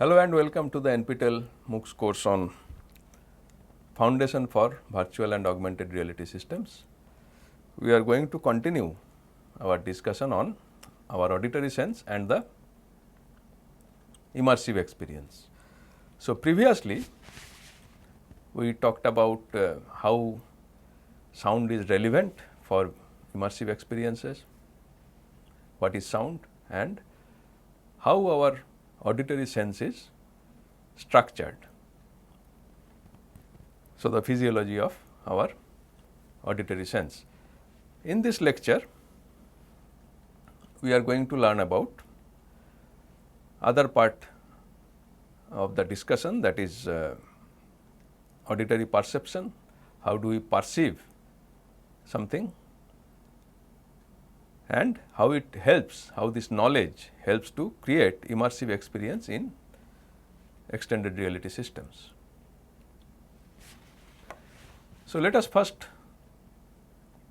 Hello and welcome to the NPTEL MOOCs course on Foundation for Virtual and Augmented Reality Systems. We are going to continue our discussion on our auditory sense and the immersive experience. So, previously we talked about how sound is relevant for immersive experiences, what is sound and how our auditory sense is structured. So, the physiology of our auditory sense. In this lecture, we are going to learn about other part of the discussion, that is auditory perception, how do we perceive something and how it helps, how this knowledge helps to create immersive experience in extended reality systems. So, let us first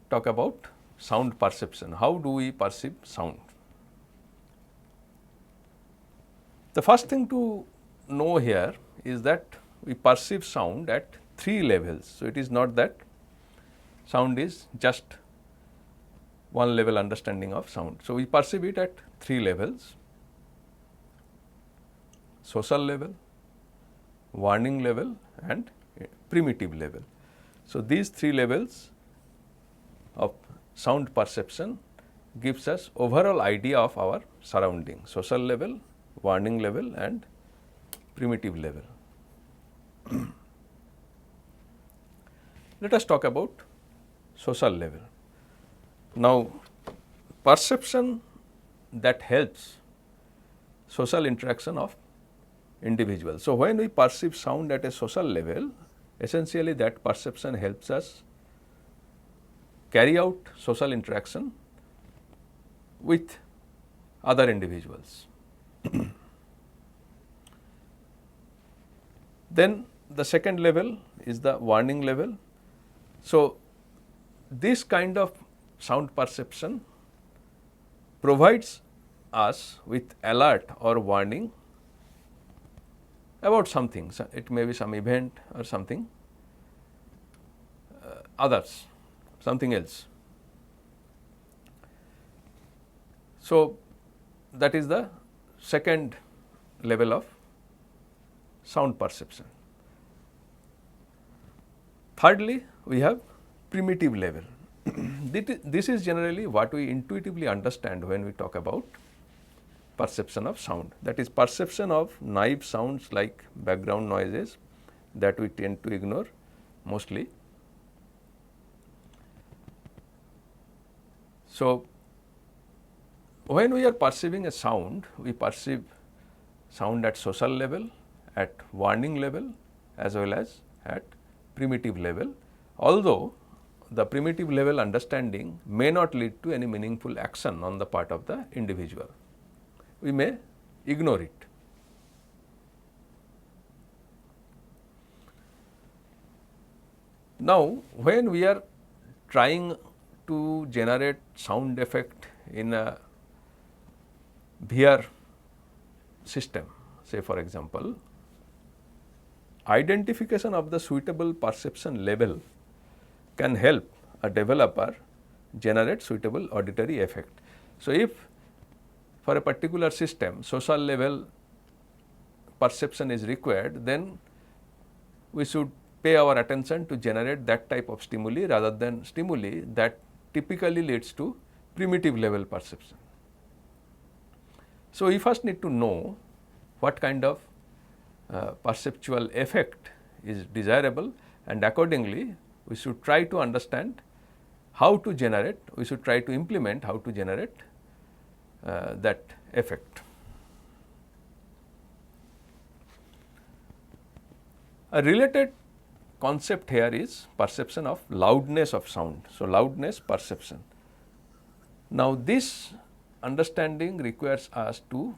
talk about sound perception. How do we perceive sound? The first thing to know here is that we perceive sound at three levels. So, it is not that sound is just one level understanding of sound. So, we perceive it at three levels: social level, warning level and primitive level. So, these three levels of sound perception gives us overall idea of our surrounding: social level, warning level and primitive level. Let us talk about social level. Now, perception that helps social interaction of individuals. So, when we perceive sound at a social level, essentially that perception helps us carry out social interaction with other individuals. Then the second level is the warning level. So, this kind of sound perception provides us with alert or warning about something. So, it may be some event or something others, something else. So, that is the second level of sound perception. Thirdly, we have primitive level. This is generally what we intuitively understand when we talk about perception of sound, that is perception of naive sounds like background noises that we tend to ignore mostly. So, when we are perceiving a sound, we perceive sound at social level, at warning level as well as at primitive level, although the primitive level understanding may not lead to any meaningful action on the part of the individual. We may ignore it. Now, when we are trying to generate sound effect in a VR system, say for example, identification of the suitable perception level can help a developer generate suitable auditory effect. So, if for a particular system social level perception is required, then we should pay our attention to generate that type of stimuli rather than stimuli that typically leads to primitive level perception. So, we first need to know what kind of perceptual effect is desirable, and accordingly we should try to understand how to generate, we should try to implement how to generate that effect. A related concept here is perception of loudness of sound. So, loudness perception. Now, this understanding requires us to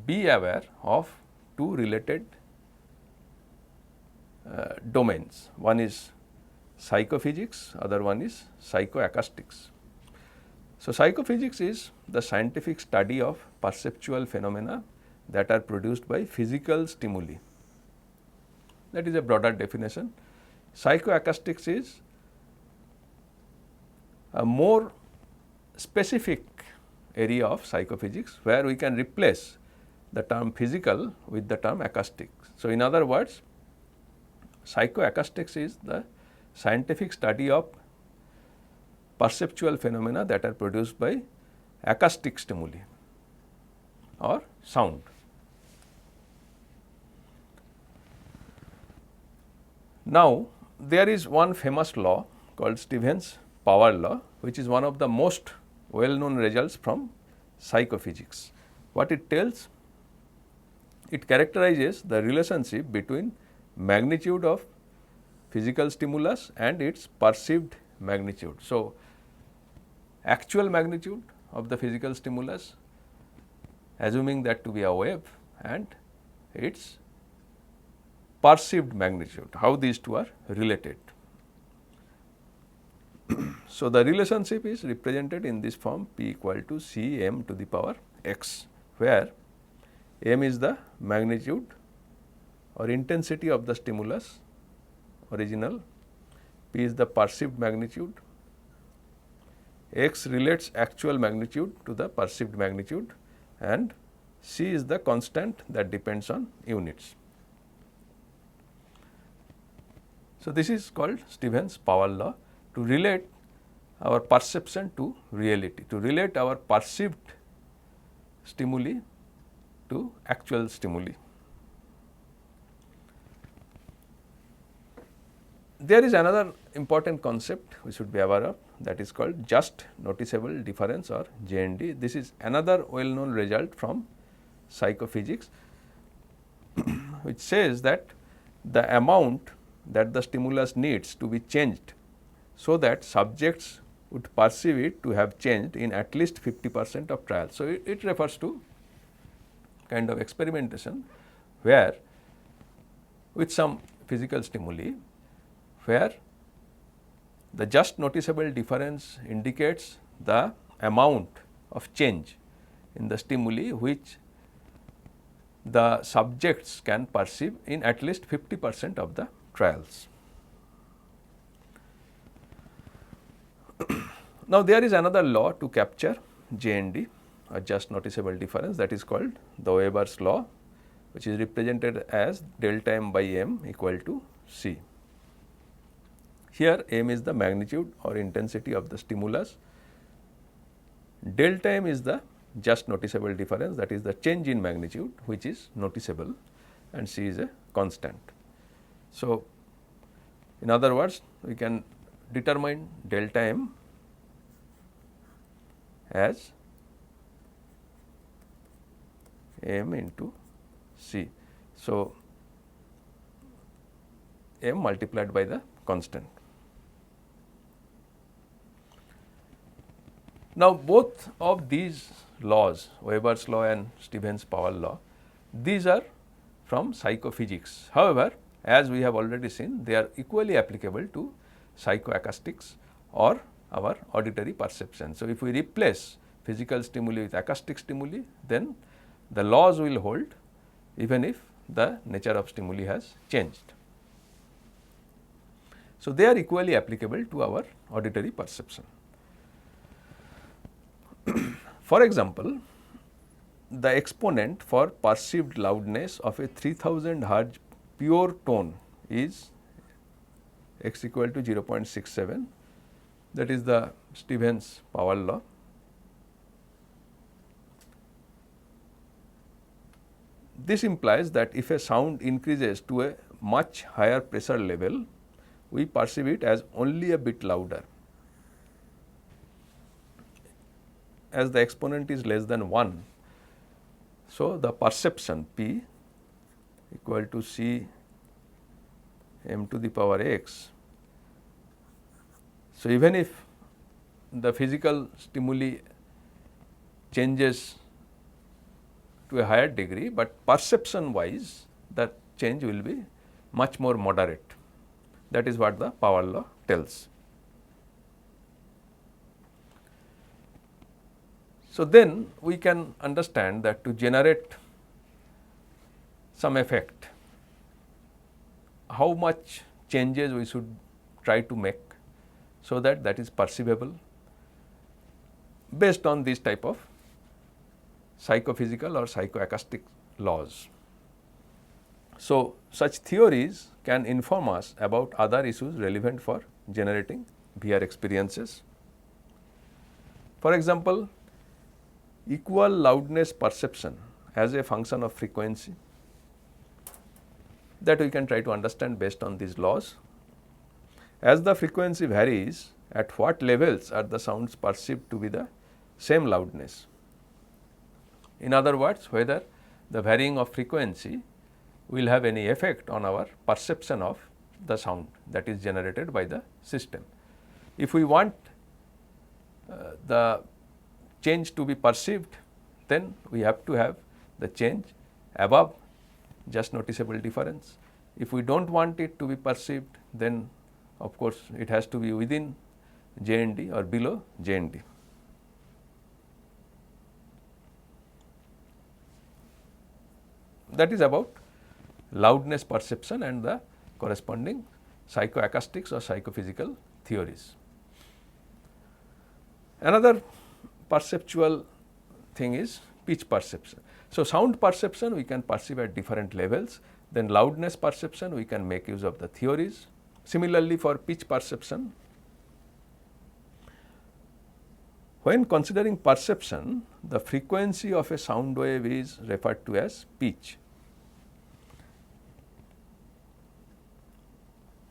be aware of two related domains. One is psychophysics, other one is psychoacoustics. So, psychophysics is the scientific study of perceptual phenomena that are produced by physical stimuli. That is a broader definition. Psychoacoustics is a more specific area of psychophysics, where we can replace the term physical with the term acoustic. So, in other words, psychoacoustics is the scientific study of perceptual phenomena that are produced by acoustic stimuli or sound. Now, there is one famous law called Stevens' power law, which is one of the most well known results from psychophysics. What it tells? It characterizes the relationship between magnitude of physical stimulus and its perceived magnitude. So, actual magnitude of the physical stimulus, assuming that to be a wave, and its perceived magnitude, how these two are related. So, the relationship is represented in this form P equal to C m to the power x, where m is the magnitude or intensity of the stimulus original, P is the perceived magnitude, x relates actual magnitude to the perceived magnitude, and C is the constant that depends on units. So, this is called Stevens' power law, to relate our perception to reality, to relate our perceived stimuli to actual stimuli. There is another important concept we should be aware of, that is called just noticeable difference, or JND. This is another well known result from psychophysics, which says that the amount that the stimulus needs to be changed so that subjects would perceive it to have changed in at least 50% of trials. So, it refers to kind of experimentation where with some physical stimuli, where the just noticeable difference indicates the amount of change in the stimuli which the subjects can perceive in at least 50% of the trials. Now, there is another law to capture JND, or just noticeable difference, that is called the Weber's law, which is represented as delta m by m equal to C. Here m is the magnitude or intensity of the stimulus, delta m is the just noticeable difference, that is the change in magnitude which is noticeable, and C is a constant. So, in other words, we can determine delta m as m into C. So, m multiplied by the constant. Now, both of these laws, Weber's law and Stevens' power law, these are from psychophysics. However, as we have already seen, they are equally applicable to psychoacoustics or our auditory perception. So, if we replace physical stimuli with acoustic stimuli, then the laws will hold even if the nature of stimuli has changed. So, they are equally applicable to our auditory perception. For example, the exponent for perceived loudness of a 3000 Hz pure tone is x equal to 0.67, that is the Stevens power law. This implies that if a sound increases to a much higher pressure level, we perceive it as only a bit louder. As the exponent is less than 1, so the perception P equal to C m to the power x. So, even if the physical stimuli changes to a higher degree, but perception wise the change will be much more moderate. That is what the power law tells. So, then we can understand that to generate some effect, how much changes we should try to make so that that is perceivable based on this type of psychophysical or psychoacoustic laws. So, such theories can inform us about other issues relevant for generating VR experiences. For example, equal loudness perception as a function of frequency, that we can try to understand based on these laws. As the frequency varies, at what levels are the sounds perceived to be the same loudness? In other words, whether the varying of frequency will have any effect on our perception of the sound that is generated by the system. If we want the change to be perceived, then we have to have the change above just noticeable difference. If we do not want it to be perceived, then of course, it has to be within JND or below JND. That is about loudness perception and the corresponding psychoacoustics or psychophysical theories. Another perceptual thing is pitch perception. So, sound perception we can perceive at different levels, then loudness perception we can make use of the theories. Similarly, for pitch perception, when considering perception, the frequency of a sound wave is referred to as pitch,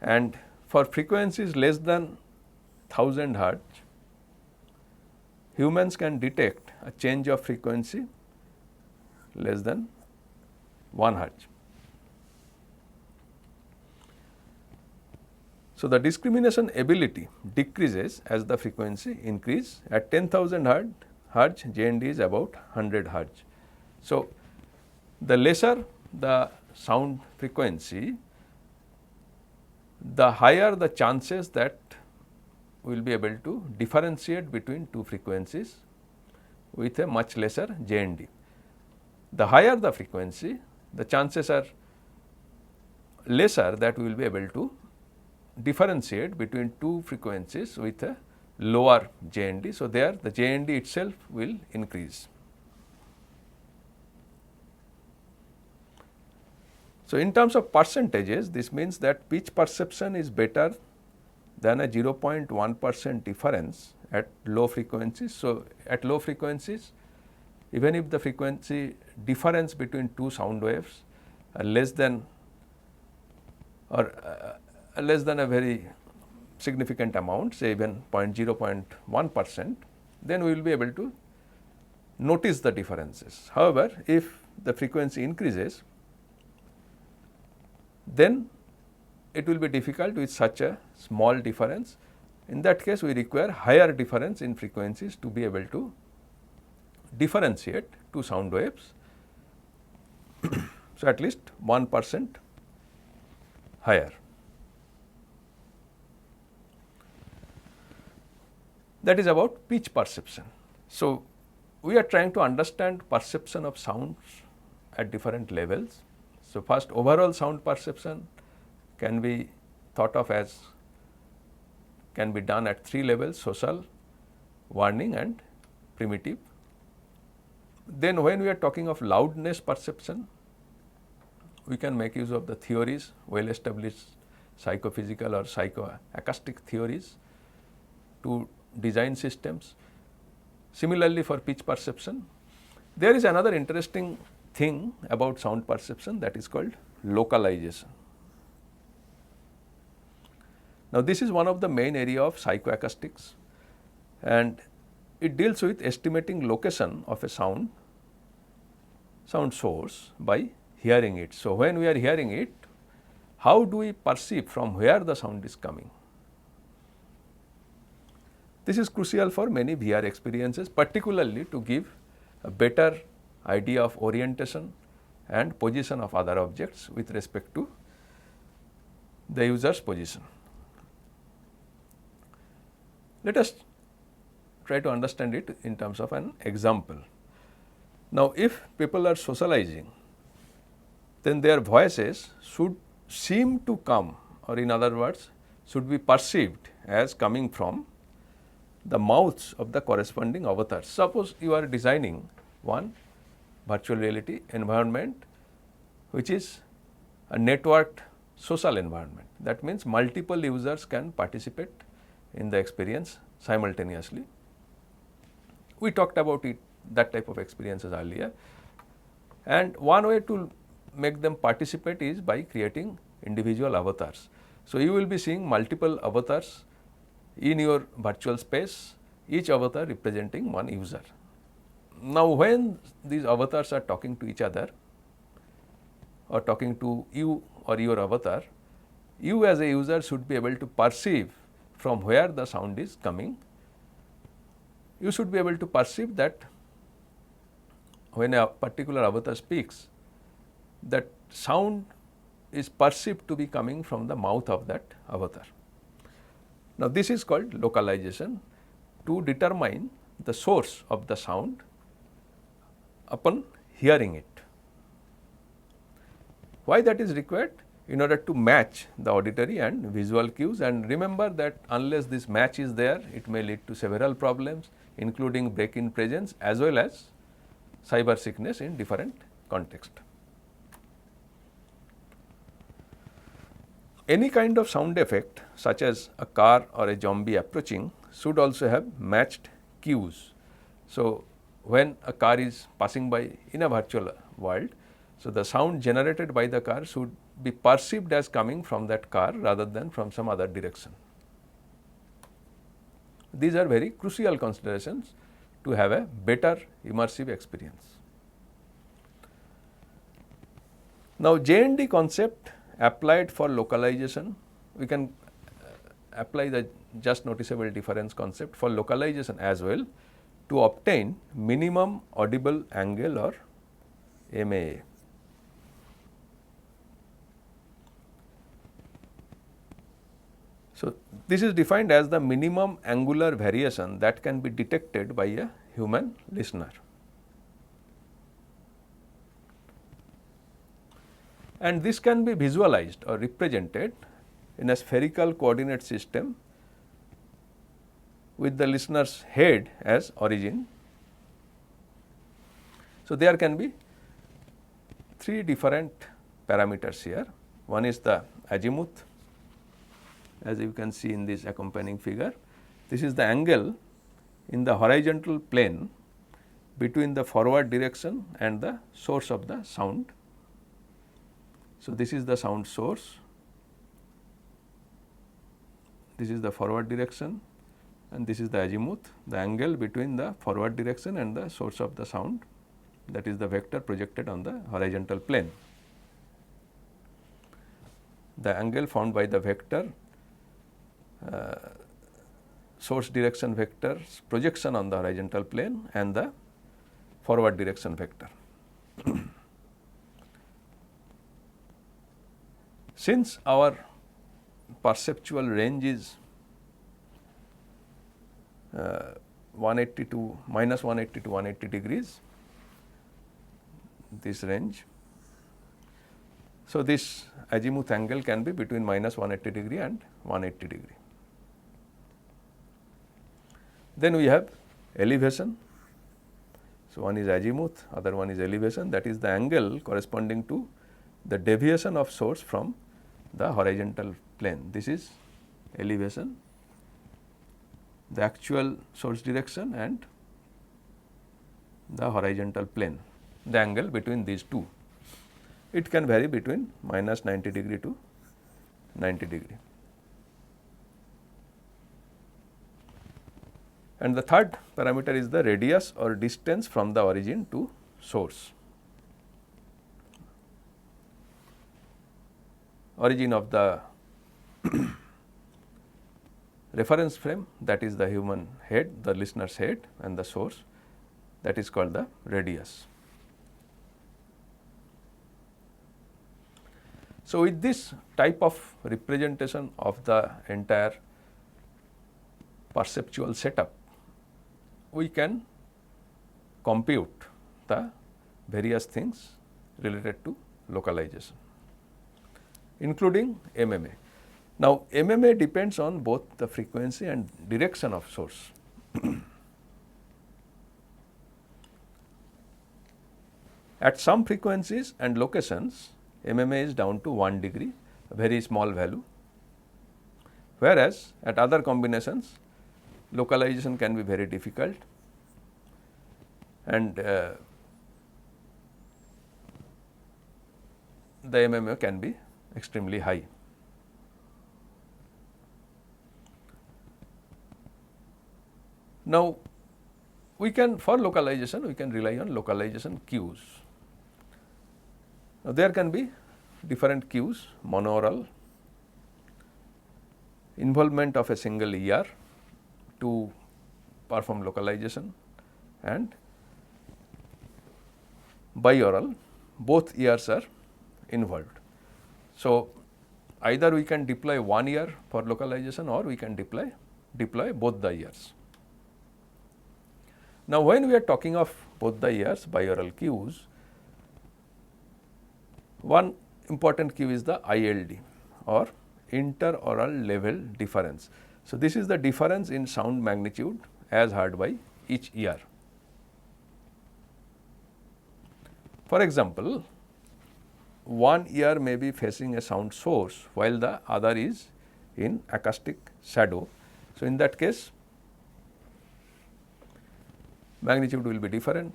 and for frequencies less than 1000 hertz, humans can detect a change of frequency less than 1 hertz. So, the discrimination ability decreases as the frequency increase. At 10,000 hertz, JND is about 100 hertz. So, the lesser the sound frequency, the higher the chances that we will be able to differentiate between two frequencies with a much lesser JND. The higher the frequency, the chances are lesser that we will be able to differentiate between two frequencies with a lower JND. So, there the JND itself will increase. So, in terms of percentages, this means that pitch perception is better than a 0.1% difference at low frequencies. So, at low frequencies, even if the frequency difference between two sound waves are less than a very significant amount, say even 0.1%, then we will be able to notice the differences. However, if the frequency increases, then it will be difficult with such a small difference. In that case, we require higher difference in frequencies to be able to differentiate two sound waves. So, at least 1% higher. That is about pitch perception. So, we are trying to understand perception of sounds at different levels. So, first overall sound perception can be thought of as can be done at 3 levels: social, warning and primitive. Then when we are talking of loudness perception, we can make use of the theories, well established psychophysical or psychoacoustic theories to design systems. Similarly, for pitch perception, there is another interesting thing about sound perception, that is called localization. Now, this is one of the main area of psychoacoustics, and it deals with estimating location of a sound source by hearing it. So, when we are hearing it, how do we perceive from where the sound is coming? This is crucial for many VR experiences, particularly to give a better idea of orientation and position of other objects with respect to the user's position. Let us try to understand it in terms of an example. Now, if people are socializing then their voices should seem to come, or in other words should be perceived as coming from the mouths of the corresponding avatars. Suppose you are designing one virtual reality environment which is a networked social environment. That means multiple users can participate in the experience simultaneously. We talked about it, that type of experiences earlier, and one way to make them participate is by creating individual avatars. So, you will be seeing multiple avatars in your virtual space, each avatar representing one user. Now, when these avatars are talking to each other or talking to you or your avatar, you as a user should be able to perceive from where the sound is coming. You should be able to perceive that when a particular avatar speaks, that sound is perceived to be coming from the mouth of that avatar. Now, this is called localization, to determine the source of the sound upon hearing it. Why that is required? In order to match the auditory and visual cues, and remember that unless this match is there, it may lead to several problems, including break-in presence as well as cyber sickness in different contexts. Any kind of sound effect such as a car or a zombie approaching should also have matched cues. So, when a car is passing by in a virtual world, so the sound generated by the car should be perceived as coming from that car rather than from some other direction. These are very crucial considerations to have a better immersive experience. Now, J&D concept applied for localization, we can apply the just noticeable difference concept for localization as well to obtain minimum audible angle or MAA. So, this is defined as the minimum angular variation that can be detected by a human listener. And this can be visualized or represented in a spherical coordinate system with the listener's head as origin. So, there can be three different parameters here. One is the azimuth, as you can see in this accompanying figure. This is the angle in the horizontal plane between the forward direction and the source of the sound. So, this is the sound source, this is the forward direction, and this is the azimuth, the angle between the forward direction and the source of the sound, that is the vector projected on the horizontal plane. The angle found by the vector source direction vector projection on the horizontal plane and the forward direction vector. Since our perceptual range is 180 to minus 180 to 180 degrees, this range. So, this azimuth angle can be between minus 180 degree and 180 degree. Then we have elevation. So, one is azimuth, other one is elevation, that is the angle corresponding to the deviation of source from the horizontal plane. This is elevation, the actual source direction and the horizontal plane, the angle between these two. It can vary between minus 90 degree to 90 degree. And the third parameter is the radius or distance from the origin to source. Origin of the reference frame, that is the human head, the listener's head, and the source, that is called the radius. So, with this type of representation of the entire perceptual setup, we can compute the various things related to localization, including MMA. Now, MMA depends on both the frequency and direction of source. At some frequencies and locations, MMA is down to 1 degree, a very small value, whereas at other combinations, localization can be very difficult and the MMA can be extremely high. Now, we can, for localization, we can rely on localization cues. Now, there can be different cues, monaural, involvement of a single ear to perform localization, and biaural, both ears are involved. So, either we can deploy one ear for localization or we can deploy both the ears. Now, when we are talking of both the ears, biaural cues, one important cue is the ILD or interaural level difference. So, this is the difference in sound magnitude as heard by each ear. For example, one ear may be facing a sound source while the other is in acoustic shadow. So, in that case, magnitude will be different.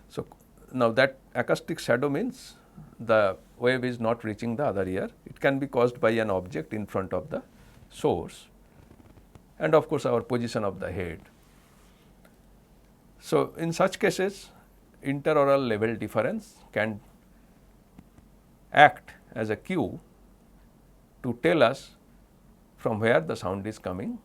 So, now that acoustic shadow means the wave is not reaching the other ear. It can be caused by an object in front of the source and of course, our position of the head. So, in such cases, interaural level difference can act as a cue to tell us from where the sound is coming.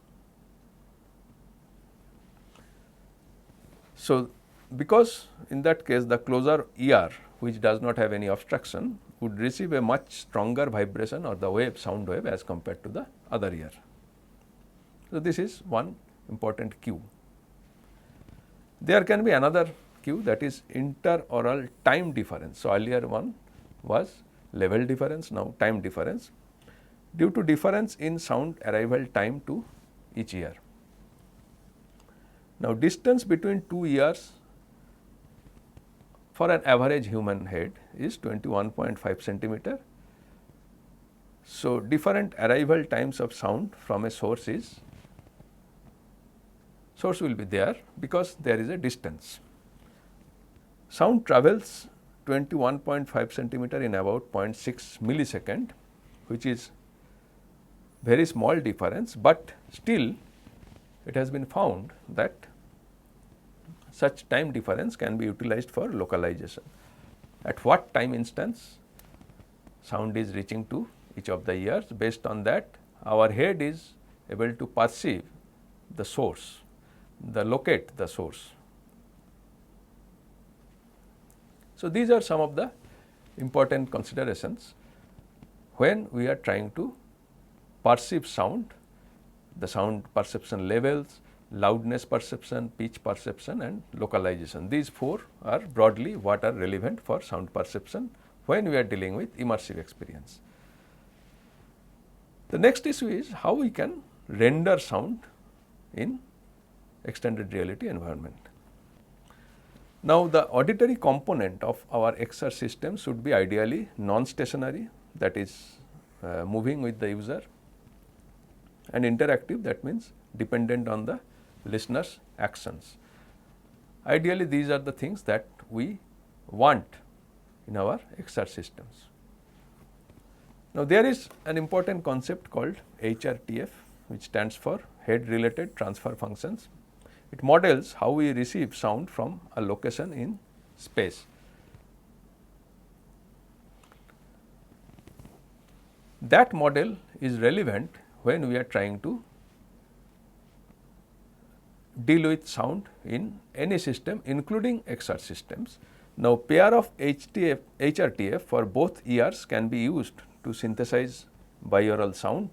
So, because in that case the closer ear which does not have any obstruction would receive a much stronger vibration or the wave, sound wave as compared to the other ear. So, this is one important cue. There can be another cue, that is interaural time difference. So, earlier one was level difference, now time difference, due to difference in sound arrival time to each ear. Now, distance between two ears for an average human head is 21.5 centimeter. So, different arrival times of sound from a source will be there because there is a distance. Sound travels 21.5 centimeter in about 0.6 millisecond, which is very small difference, but still it has been found that such time difference can be utilized for localization. At what time instance sound is reaching to each of the ears, based on that our head is able to perceive the source, locate the source. So, these are some of the important considerations when we are trying to perceive sound, the sound perception levels, loudness perception, pitch perception and localization. These four are broadly what are relevant for sound perception when we are dealing with immersive experience. The next issue is how we can render sound in extended reality environment. Now, the auditory component of our XR system should be ideally non-stationary, that is moving with the user, and interactive, that means dependent on the listener's actions. Ideally, these are the things that we want in our XR systems. Now, there is an important concept called HRTF, which stands for Head Related Transfer Functions. It models how we receive sound from a location in space. That model is relevant when we are trying to deal with sound in any system, including XR systems. Now, pair of HRTF for both ears can be used to synthesize biaural sound,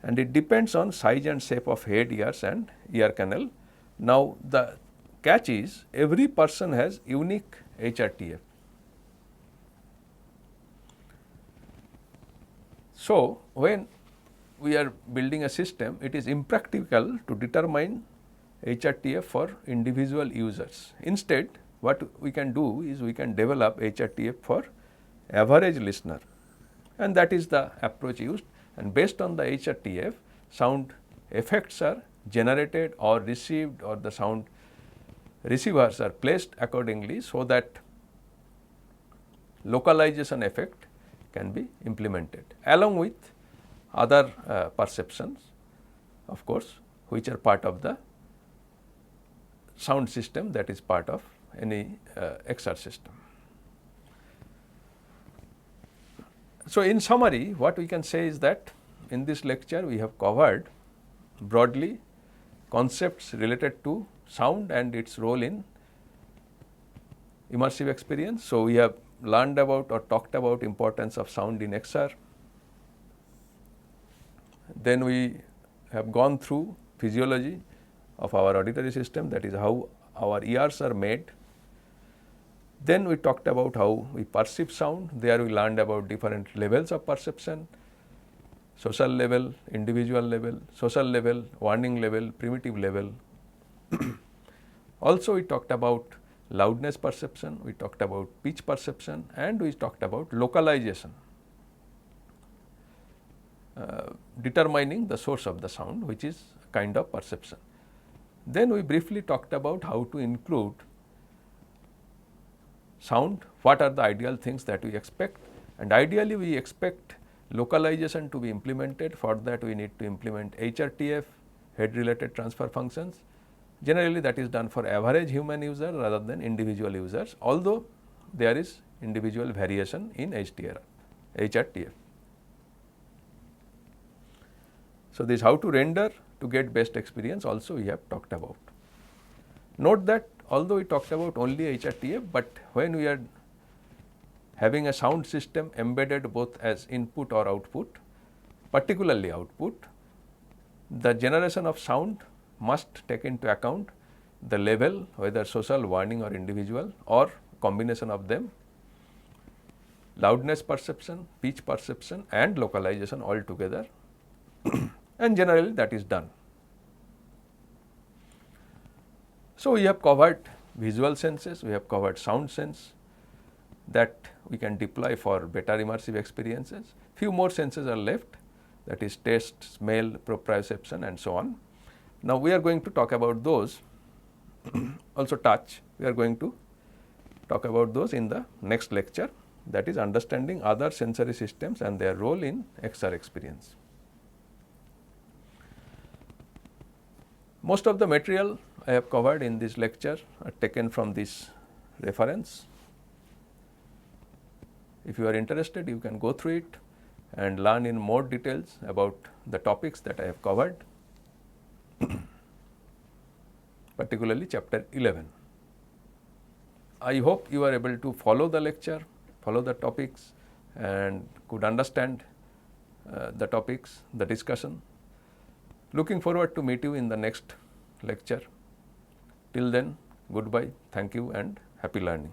and it depends on size and shape of head, ears and ear canal. Now, the catch is every person has unique HRTF. So, when we are building a system, it is impractical to determine HRTF for individual users. Instead, what we can do is we can develop HRTF for average listener, and that is the approach used, and based on the HRTF, sound effects are generated or received, or the sound receivers are placed accordingly, so that localization effect can be implemented along with other perceptions, of course, which are part of the sound system that is part of any XR system. So, in summary, what we can say is that in this lecture we have covered broadly concepts related to sound and its role in immersive experience. So, we have learned about or talked about importance of sound in XR. Then we have gone through physiology of our auditory system, that is how our ears are made. Then we talked about how we perceive sound. There we learned about different levels of perception: social level, individual level, social level, warning level, primitive level. Also we talked about loudness perception, we talked about pitch perception, and we talked about localization, determining the source of the sound, which is a kind of perception. Then we briefly talked about how to include sound, what are the ideal things that we expect, and ideally we expect localization to be implemented. For that we need to implement HRTF, head related transfer functions. Generally that is done for average human user rather than individual users, although there is individual variation in HRTF. So, this how to render to get best experience also we have talked about. Note that although we talked about only HRTF, but when we are having a sound system embedded both as input or output, particularly output, the generation of sound must take into account the level, whether social, warning or individual, or combination of them, loudness perception, pitch perception and localization all together, and generally that is done. So, we have covered visual senses, we have covered sound sense that we can deploy for better immersive experiences. Few more senses are left, that is taste, smell, proprioception and so on. Now, we are going to talk about those, also touch, we are going to talk about those in the next lecture, that is understanding other sensory systems and their role in XR experience. Most of the material I have covered in this lecture are taken from this reference. If you are interested, you can go through it and learn in more details about the topics that I have covered, particularly chapter 11. I hope you are able to follow the lecture, follow the topics and could understand the topics, the discussion. Looking forward to meet you in the next lecture. Till then, goodbye, thank you and happy learning.